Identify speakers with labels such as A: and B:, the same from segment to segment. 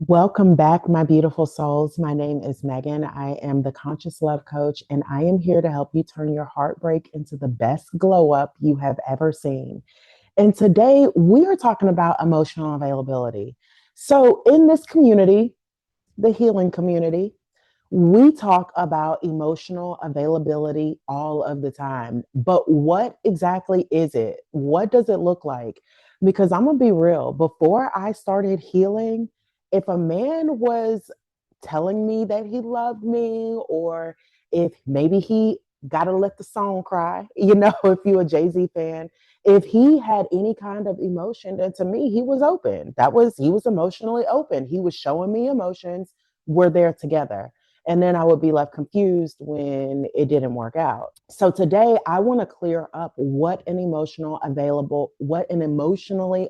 A: Welcome back, my beautiful souls. My name is Megan. I am the Conscious Love Coach, and I am here to help you turn your heartbreak into the best glow up you have ever seen. And today we are talking about emotional availability. So, in this community, the healing community, we talk about emotional availability all of the time. But what exactly is it? What does it look like? Because I'm going to be real, before I started healing, if a man was telling me that he loved me, or if maybe he got to let the song cry, if you're a Jay-Z fan, if he had any kind of emotion, then to me, he was open. He was emotionally open. He was showing me emotions. We're there together. And then I would be left confused when it didn't work out. So today I want to clear up what an emotionally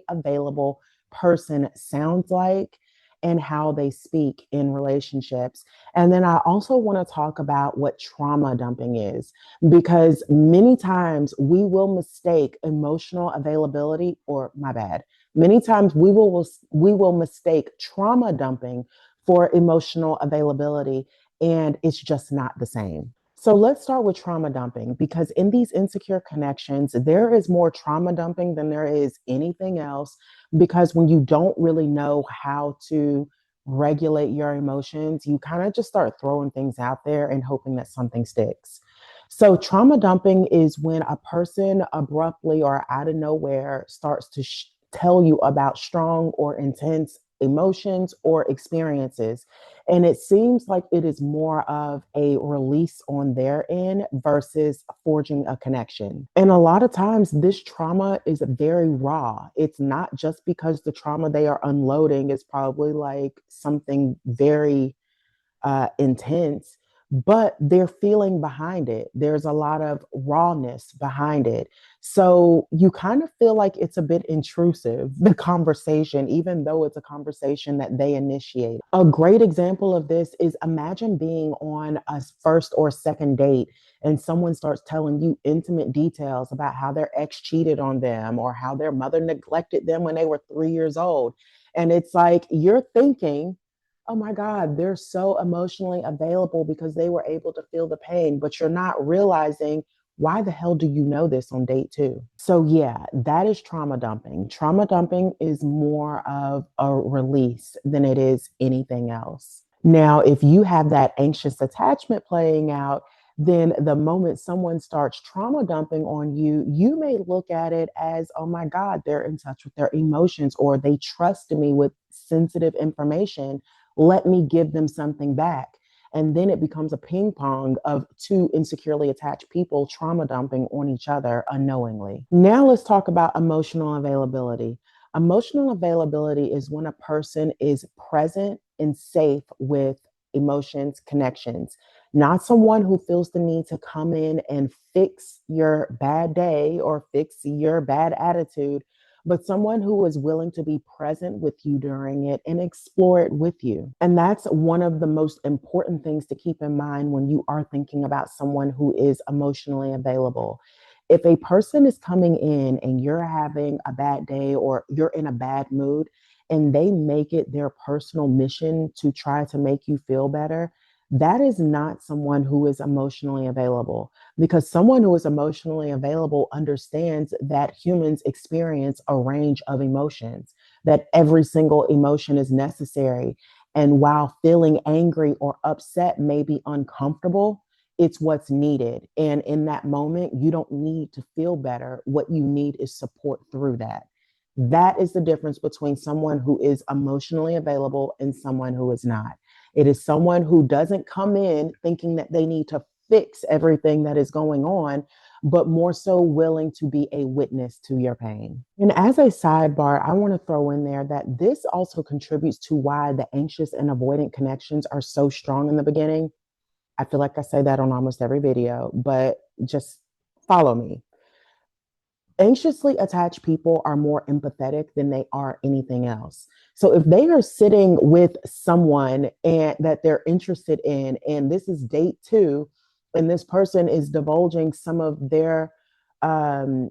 A: available person sounds like and how they speak in relationships. And then I also want to talk about what trauma dumping is, because many times we will mistake emotional availability, or my bad, many times we will mistake trauma dumping for emotional availability, and it's just not the same. So let's start with trauma dumping, because in these insecure connections, there is more trauma dumping than there is anything else. Because when you don't really know how to regulate your emotions, you kind of just start throwing things out there and hoping that something sticks. So, trauma dumping is when a person abruptly or out of nowhere starts to tell you about strong or intense emotions or experiences. And it seems like it is more of a release on their end versus forging a connection. And a lot of times, this trauma is very raw. It's not just because the trauma they are unloading is probably like something very intense, but they're feeling behind it. There's a lot of rawness behind it. So you kind of feel like it's a bit intrusive, the conversation, even though it's a conversation that they initiate. A great example of this is, imagine being on a first or second date and someone starts telling you intimate details about how their ex cheated on them or how their mother neglected them when they were 3 years old. And it's like you're thinking, oh my God, they're so emotionally available because they were able to feel the pain, but you're not realizing, why the hell do you know this on date two? So, yeah, that is trauma dumping. Trauma dumping is more of a release than it is anything else. Now, if you have that anxious attachment playing out, then the moment someone starts trauma dumping on you, you may look at it as, oh my God, they're in touch with their emotions, or they trust me with sensitive information. Let me give them something back. And then it becomes a ping pong of two insecurely attached people trauma dumping on each other unknowingly. Now let's talk about emotional availability. Emotional availability is when a person is present and safe with emotions, connections, not someone who feels the need to come in and fix your bad day or fix your bad attitude, but someone who is willing to be present with you during it and explore it with you. And that's one of the most important things to keep in mind when you are thinking about someone who is emotionally available. If a person is coming in and you're having a bad day or you're in a bad mood, and they make it their personal mission to try to make you feel better, that is not someone who is emotionally available, because someone who is emotionally available understands that humans experience a range of emotions, that every single emotion is necessary. And while feeling angry or upset may be uncomfortable, it's what's needed. And in that moment, you don't need to feel better. What you need is support through that. That is the difference between someone who is emotionally available and someone who is not. It is someone who doesn't come in thinking that they need to fix everything that is going on, but more so willing to be a witness to your pain. And as a sidebar, I want to throw in there that this also contributes to why the anxious and avoidant connections are so strong in the beginning. I feel like I say that on almost every video, but just follow me. Anxiously attached people are more empathetic than they are anything else. So if they are sitting with someone and that they're interested in, and this is date two, and this person is divulging some of their um,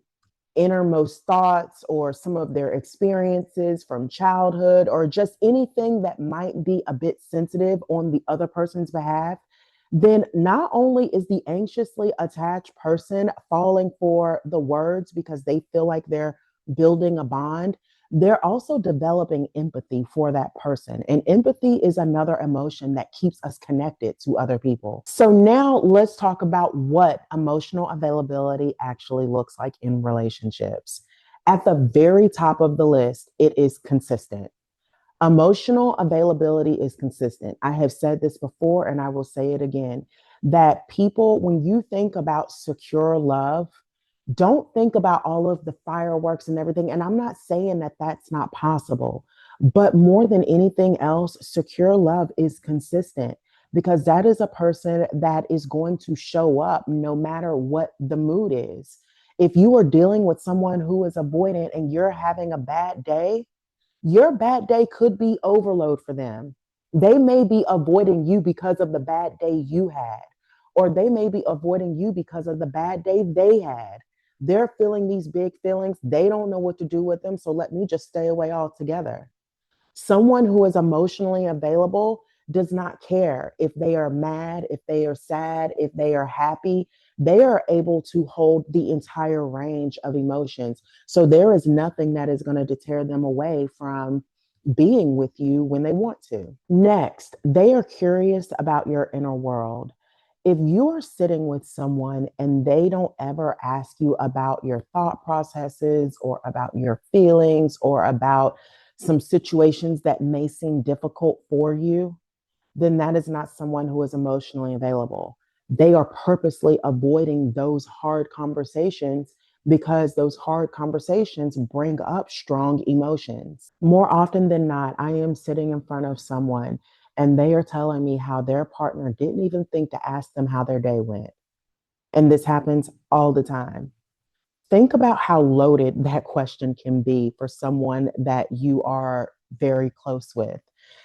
A: innermost thoughts or some of their experiences from childhood or just anything that might be a bit sensitive on the other person's behalf, then not only is the anxiously attached person falling for the words because they feel like they're building a bond, they're also developing empathy for that person. And empathy is another emotion that keeps us connected to other people. So now let's talk about what emotional availability actually looks like in relationships. At the very top of the list, it is consistent. Emotional availability is consistent. I have said this before and I will say it again, that people, when you think about secure love, don't think about all of the fireworks and everything. And I'm not saying that that's not possible, but more than anything else, secure love is consistent because that is a person that is going to show up no matter what the mood is. If you are dealing with someone who is avoidant and you're having a bad day, your bad day could be overload for them. They may be avoiding you because of the bad day you had, or they may be avoiding you because of the bad day they had. They're feeling these big feelings. They don't know what to do with them. So let me just stay away altogether. Someone who is emotionally available does not care if they are mad, if they are sad, if they are happy. They are able to hold the entire range of emotions. So there is nothing that is going to deter them away from being with you when they want to. Next, they are curious about your inner world. If you are sitting with someone and they don't ever ask you about your thought processes or about your feelings or about some situations that may seem difficult for you, then that is not someone who is emotionally available. They are purposely avoiding those hard conversations because those hard conversations bring up strong emotions. More often than not, I am sitting in front of someone and they are telling me how their partner didn't even think to ask them how their day went. And this happens all the time. Think about how loaded that question can be for someone that you are very close with.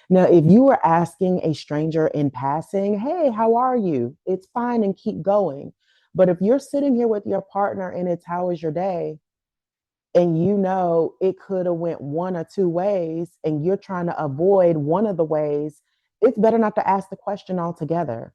A: Now, if you were asking a stranger in passing, hey, how are you? It's fine and keep going. But if you're sitting here with your partner and it's how was your day? And you know it could have went one or two ways and you're trying to avoid one of the ways, it's better not to ask the question altogether.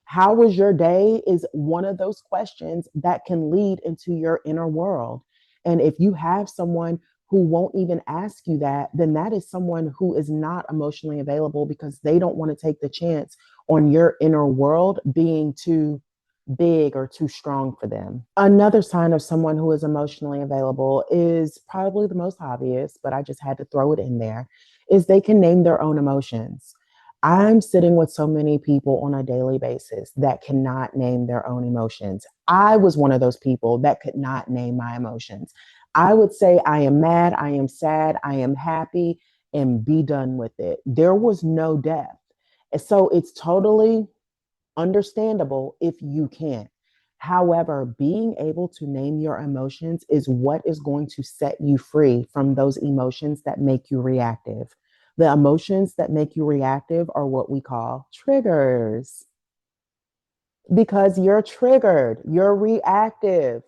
A: How was your day is one of those questions that can lead into your inner world. And if you have someone who won't even ask you that, then that is someone who is not emotionally available because they don't want to take the chance on your inner world being too big or too strong for them. Another sign of someone who is emotionally available is probably the most obvious, but I just had to throw it in there, is they can name their own emotions. I'm sitting with so many people on a daily basis that cannot name their own emotions. I was one of those people that could not name my emotions. I would say, I am mad, I am sad, I am happy, and be done with it. There was no depth. And so it's totally understandable if you can't. However, being able to name your emotions is what is going to set you free from those emotions that make you reactive. The emotions that make you reactive are what we call triggers because you're triggered, you're reactive.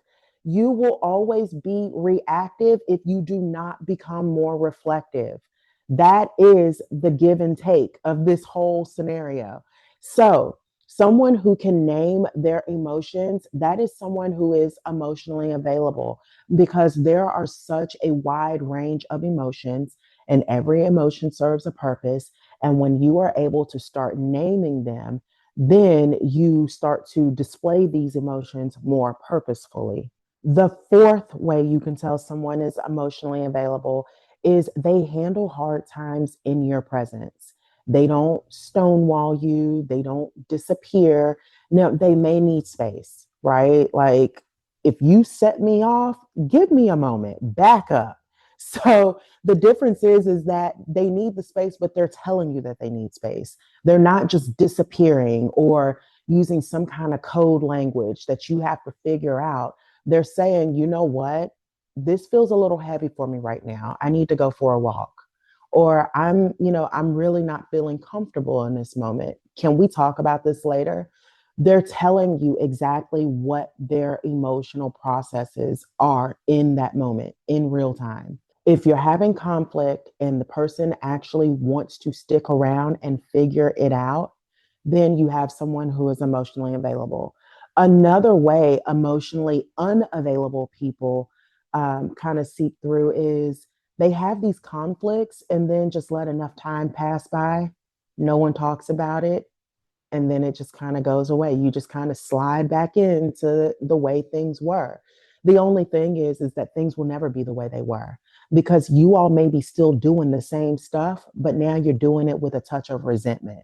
A: You will always be reactive if you do not become more reflective. That is the give and take of this whole scenario. So, someone who can name their emotions, that is someone who is emotionally available because there are such a wide range of emotions and every emotion serves a purpose. And when you are able to start naming them, then you start to display these emotions more purposefully. The fourth way you can tell someone is emotionally available is they handle hard times in your presence. They don't stonewall you, they don't disappear. Now, they may need space, right? Like, if you set me off, give me a moment, back up. So the difference is that they need the space, but they're telling you that they need space. They're not just disappearing or using some kind of code language that you have to figure out. They're saying, you know what? This feels a little heavy for me right now. I need to go for a walk. Or I'm really not feeling comfortable in this moment. Can we talk about this later? They're telling you exactly what their emotional processes are in that moment, in real time. If you're having conflict and the person actually wants to stick around and figure it out, then you have someone who is emotionally available. Another way emotionally unavailable people kind of seep through is they have these conflicts and then just let enough time pass by. No one talks about it, and then it just kind of goes away. You just kind of slide back into the way things were. The only thing is that things will never be the way they were because you all may be still doing the same stuff, but now you're doing it with a touch of resentment.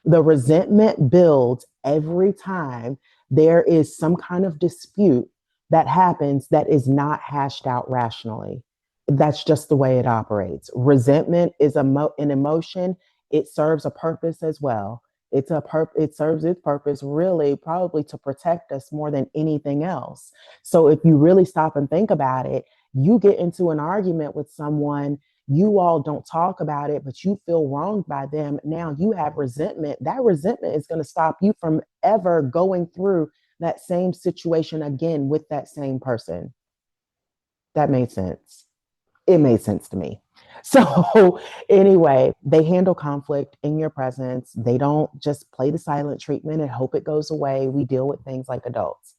A: The resentment builds every time there is some kind of dispute that happens that is not hashed out rationally. That's just the way it operates. Resentment is an emotion. It serves a purpose as well. It serves its purpose really probably to protect us more than anything else. So if you really stop and think about it, you get into an argument with someone, you all don't talk about it, but you feel wronged by them. Now you have resentment. That resentment is going to stop you from ever going through that same situation again with that same person. That made sense. It made sense to me. So, anyway, they handle conflict in your presence. They don't just play the silent treatment and hope it goes away. We deal with things like adults.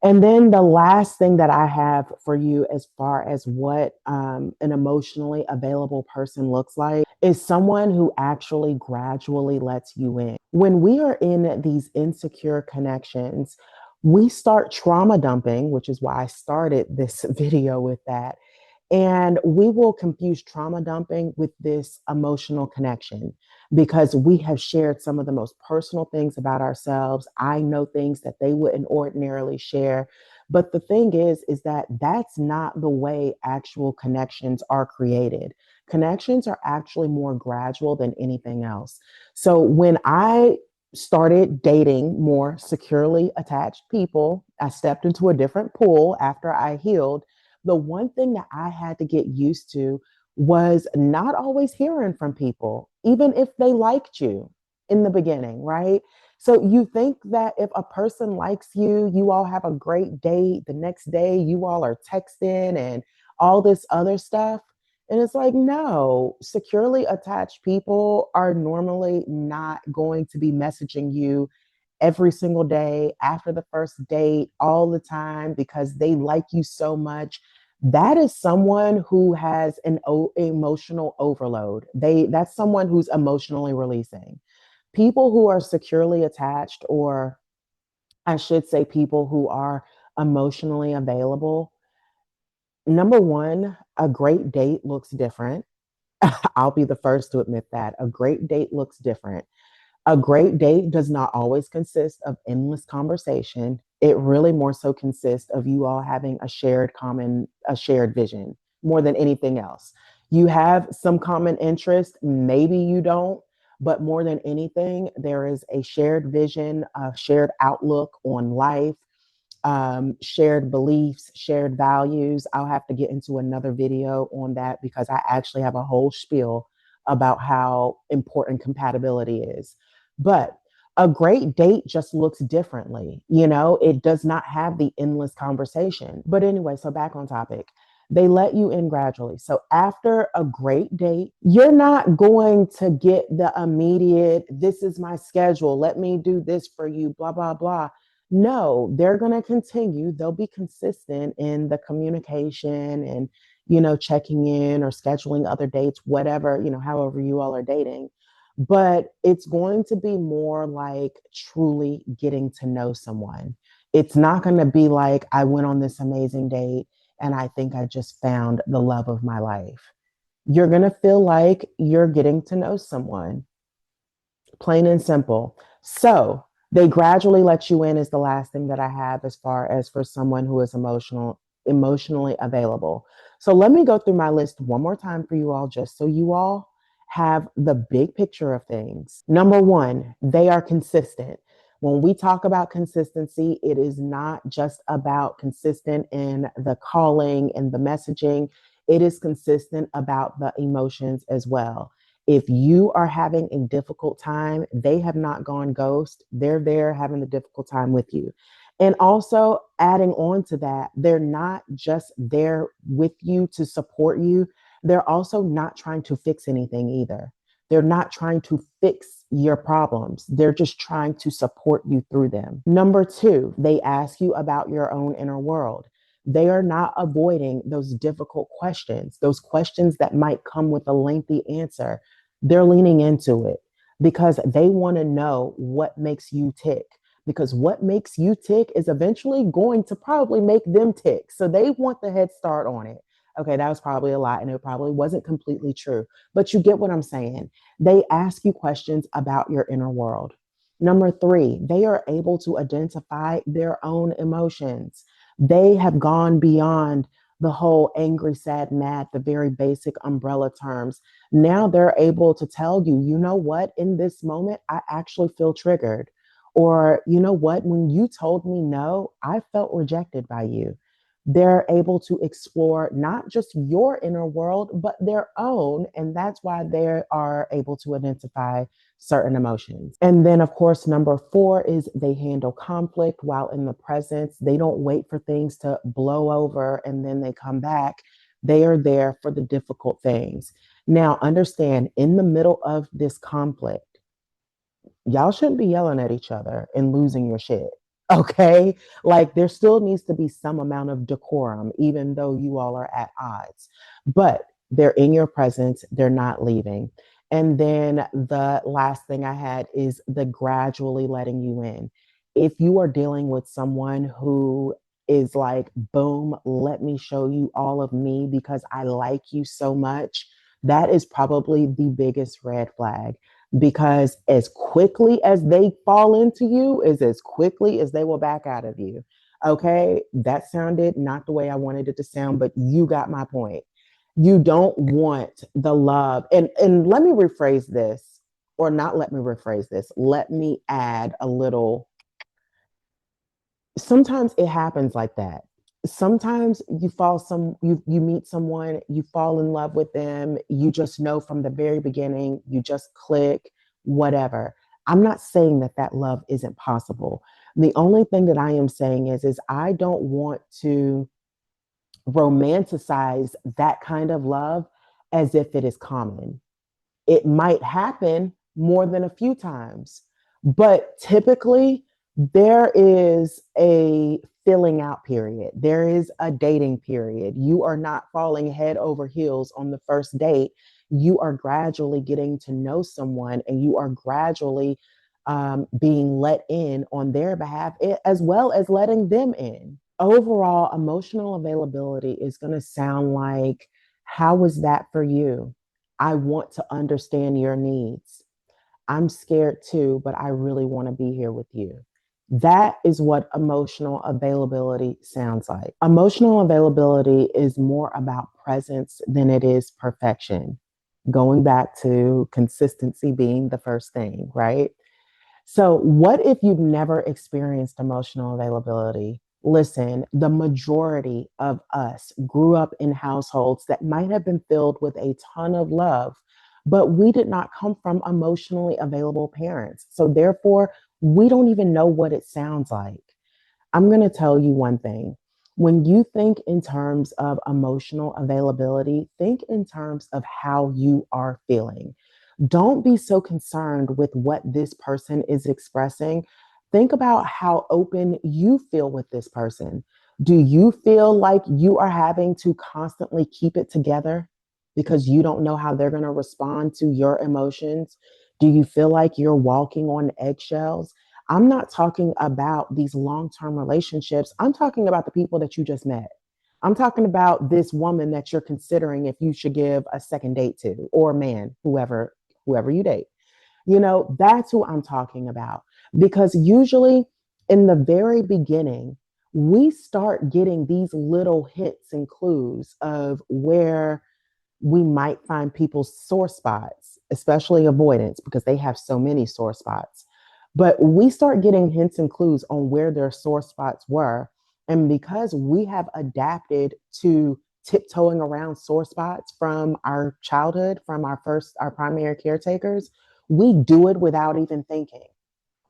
A: And then the last thing that I have for you, as far as what an emotionally available person looks like, is someone who actually gradually lets you in. When we are in these insecure connections, we start trauma dumping, which is why I started this video with that. And we will confuse trauma dumping with this emotional connection because we have shared some of the most personal things about ourselves. I know things that they wouldn't ordinarily share. But the thing is that that's not the way actual connections are created. Connections are actually more gradual than anything else. So when I started dating more securely attached people, I stepped into a different pool after I healed. The one thing that I had to get used to was not always hearing from people, even if they liked you in the beginning, right? So you think that if a person likes you, you all have a great date. The next day, you all are texting and all this other stuff. And it's like, no, securely attached people are normally not going to be messaging you every single day after the first date all the time because they like you so much. That is someone who has an emotional overload. That's someone who's emotionally releasing. People who are securely attached, or I should say people who are emotionally available, number one, a great date looks different. I'll be the first to admit that. A great date looks different. A great date does not always consist of endless conversation. It really more so consists of you all having a shared vision more than anything else. You have some common interest, maybe you don't, but more than anything, there is a shared vision, a shared outlook on life, shared beliefs, shared values. I'll have to get into another video on that because I actually have a whole spiel about how important compatibility is. But a great date just looks differently. You know, it does not have the endless conversation. But anyway, so back on topic. They let you in gradually. So after a great date, you're not going to get the immediate, this is my schedule, let me do this for you, blah, blah, blah. No, they're going to continue. They'll be consistent in the communication and, checking in or scheduling other dates, whatever, however you all are dating. But it's going to be more like truly getting to know someone. It's not going to be like, I went on this amazing date and I think I just found the love of my life. You're going to feel like you're getting to know someone, plain and simple. So they gradually let you in is the last thing that I have as far as for someone who is emotionally available. So let me go through my list one more time for you all, just so you all have the big picture of things. Number one, they are consistent. When we talk about consistency, it is not just about consistent in the calling and the messaging. It is consistent about the emotions as well. If you are having a difficult time, they have not gone ghost. They're there having the difficult time with you. And also, adding on to that, they're not just there with you to support you, they're also not trying to fix anything either. They're not trying to fix your problems. They're just trying to support you through them. Number two, they ask you about your own inner world. They are not avoiding those difficult questions, those questions that might come with a lengthy answer. They're leaning into it because they want to know what makes you tick. Because what makes you tick is eventually going to probably make them tick. So they want the head start on it. Okay, that was probably a lot and it probably wasn't completely true, but you get what I'm saying. They ask you questions about your inner world. Number three, they are able to identify their own emotions. They have gone beyond the whole angry, sad, mad, the very basic umbrella terms. Now they're able to tell you, you know what, in this moment, I actually feel triggered. Or, you know what, when you told me no, I felt rejected by you. They're able to explore not just your inner world, but their own. And that's why they are able to identify certain emotions. And then, of course, number four is they handle conflict while in the presence. They don't wait for things to blow over and then they come back. They are there for the difficult things. Now, understand in the middle of this conflict, y'all shouldn't be yelling at each other and losing your shit. Okay. Like there still needs to be some amount of decorum, even though you all are at odds. But they're in your presence, they're not leaving. And then the last thing I had is the gradually letting you in. If you are dealing with someone who is like, boom, let me show you all of me because I like you so much, that is probably the biggest red flag because as quickly as they fall into you is as quickly as they will back out of you. Okay, that sounded not the way I wanted it to sound, but you got my point. You don't want the love. And let me rephrase this, or not let me rephrase this. Let me add a little. Sometimes it happens like that. Sometimes you meet someone, you fall in love with them, you just know from the very beginning, you just click, whatever. I'm not saying that that love isn't possible. The only thing that I am saying is I don't want to romanticize that kind of love as if it is common. It might happen more than a few times, but typically there is a filling out period. There is a dating period. You are not falling head over heels on the first date. You are gradually getting to know someone and you are gradually being let in on their behalf, as well as letting them in. Overall, emotional availability is going to sound like, how was that for you? I want to understand your needs. I'm scared too, but I really want to be here with you. That is what emotional availability sounds like. Emotional availability is more about presence than it is perfection. Going back to consistency being the first thing, right? So, what if you've never experienced emotional availability? Listen, the majority of us grew up in households that might have been filled with a ton of love, but we did not come from emotionally available parents. So, therefore, we don't even know what it sounds like. I'm going to tell you one thing. When you think in terms of emotional availability, think in terms of how you are feeling. Don't be so concerned with what this person is expressing. Think about how open you feel with this person. Do you feel like you are having to constantly keep it together because you don't know how they're going to respond to your emotions? Do you feel like you're walking on eggshells? I'm not talking about these long term relationships. I'm talking about the people that you just met. I'm talking about this woman that you're considering if you should give a second date to, or man, whoever you date. You know, that's who I'm talking about. Because usually in the very beginning, we start getting these little hints and clues of where we might find people's sore spots, especially avoidance, because they have so many sore spots. But we start getting hints and clues on where their sore spots were. And because we have adapted to tiptoeing around sore spots from our childhood, from our primary caretakers, we do it without even thinking.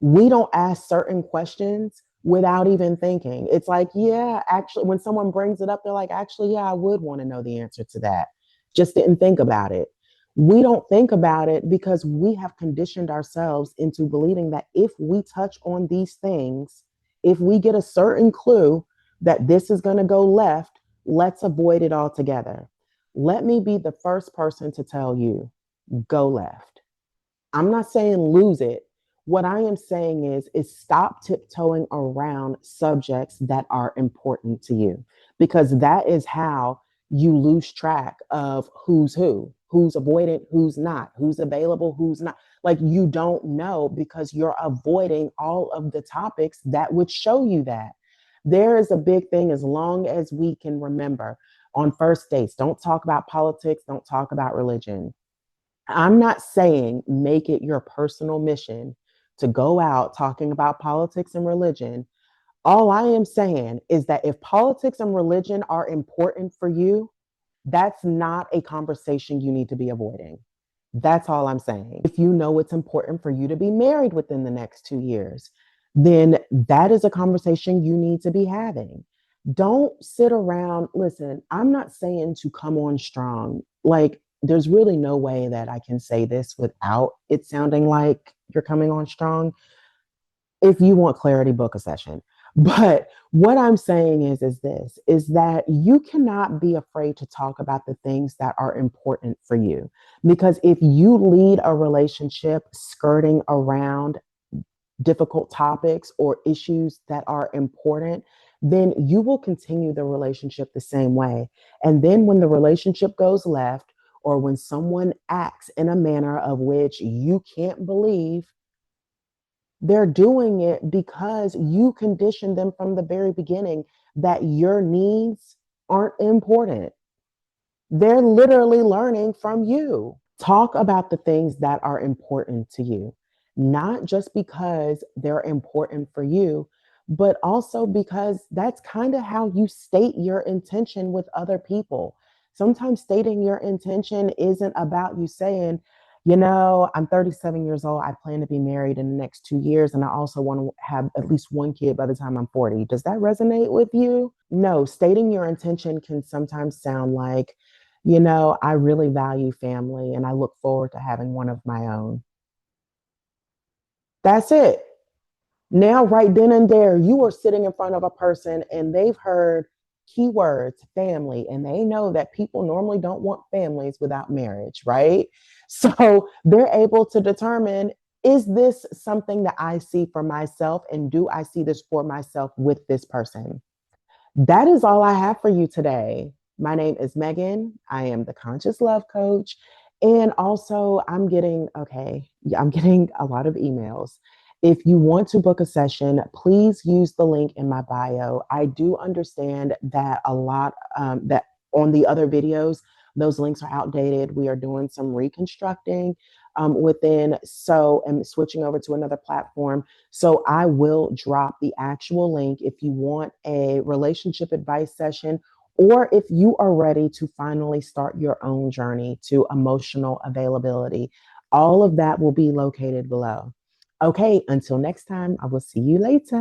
A: We don't ask certain questions without even thinking. It's like, yeah, actually, when someone brings it up, they're like, actually, yeah, I would want to know the answer to that. Just didn't think about it. We don't think about it because we have conditioned ourselves into believing that if we touch on these things, if we get a certain clue that this is going to go left, let's avoid it altogether. Let me be the first person to tell you, go left. I'm not saying lose it. What I am saying is stop tiptoeing around subjects that are important to you, because that is how you lose track of who's avoidant, who's not, who's available, who's not. Like, you don't know because you're avoiding all of the topics that would show you that. There is a big thing, as long as we can remember, on first dates, don't talk about politics, don't talk about religion. I'm not saying make it your personal mission to go out talking about politics and religion. All I am saying is that if politics and religion are important for you, that's not a conversation you need to be avoiding. That's all I'm saying. If you know it's important for you to be married within the next 2 years, then that is a conversation you need to be having. Don't sit around. Listen, I'm not saying to come on strong. Like, there's really no way that I can say this without it sounding like you're coming on strong. If you want clarity, book a session. But what I'm saying is this is that you cannot be afraid to talk about the things that are important for you. Because if you lead a relationship skirting around difficult topics or issues that are important, then you will continue the relationship the same way. And then when the relationship goes left, or when someone acts in a manner of which you can't believe, they're doing it because you conditioned them from the very beginning that your needs aren't important. They're literally learning from you. Talk about the things that are important to you, not just because they're important for you, but also because that's kind of how you state your intention with other people. Sometimes stating your intention isn't about you saying, I'm 37 years old. I plan to be married in the next 2 years. And I also want to have at least one kid by the time I'm 40. Does that resonate with you? No, stating your intention can sometimes sound like, I really value family and I look forward to having one of my own. That's it. Now, right then and there, you are sitting in front of a person and they've heard keywords, family, and they know that people normally don't want families without marriage, right? So they're able to determine, is this something that I see for myself? And do I see this for myself with this person? That is all I have for you today. My name is Megan. I am the Conscious Love Coach. And also, I'm getting a lot of emails. If you want to book a session, please use the link in my bio. I do understand that that on the other videos, those links are outdated. We are doing some reconstructing and switching over to another platform. So I will drop the actual link if you want a relationship advice session, or if you are ready to finally start your own journey to emotional availability. All of that will be located below. Okay, until next time, I will see you later.